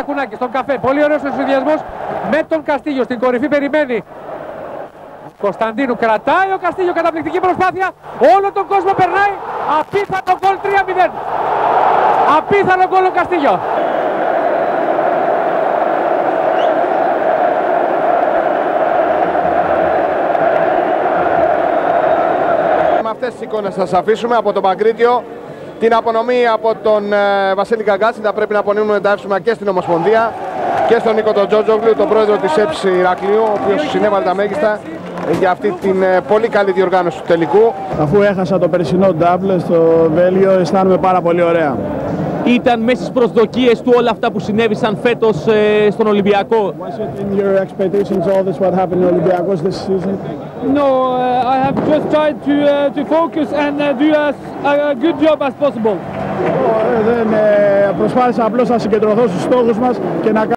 Κουνάκη στον καφέ. Πολύ ωραίος ο συνδυασμός με τον Καστίγιο. Στην κορυφή περιμένει Κωνσταντίνου. Κρατάει ο Καστίγιο. Καταπληκτική προσπάθεια. Όλο τον κόσμο περνάει. Απίθανο γκολ 3-0. Απίθανο γκολ ο Καστίγιο. Με αυτές τις εικόνες θα σας αφήσουμε από τον Παγκρίτιο. Την απονομή από τον Βασίλη Καγκάτση. Θα πρέπει να απονείμουμε τα εύσημα και στην Ομοσπονδία και στον Νίκο τον Τζότζογλου, τον πρόεδρο της ΕΠΣ Ηρακλείου, ο οποίος συνέβαλε τα μέγιστα για αυτή την πολύ καλή διοργάνωση του τελικού. Αφού έχασα το περσινό ντάμπλ στο Βέλγιο, αισθάνομαι πάρα πολύ ωραία. Ήταν μέσα στις προσδοκίες του όλα αυτά που συνέβησαν φέτος στον Ολυμπιακό? Was it in your expectations all this what happened in Olympiacos this season? No, I have just tried to focus and do a good job as possible. Δεν προσπάθησα απλώς να συγκεντρωθώ στους στόχους μας και να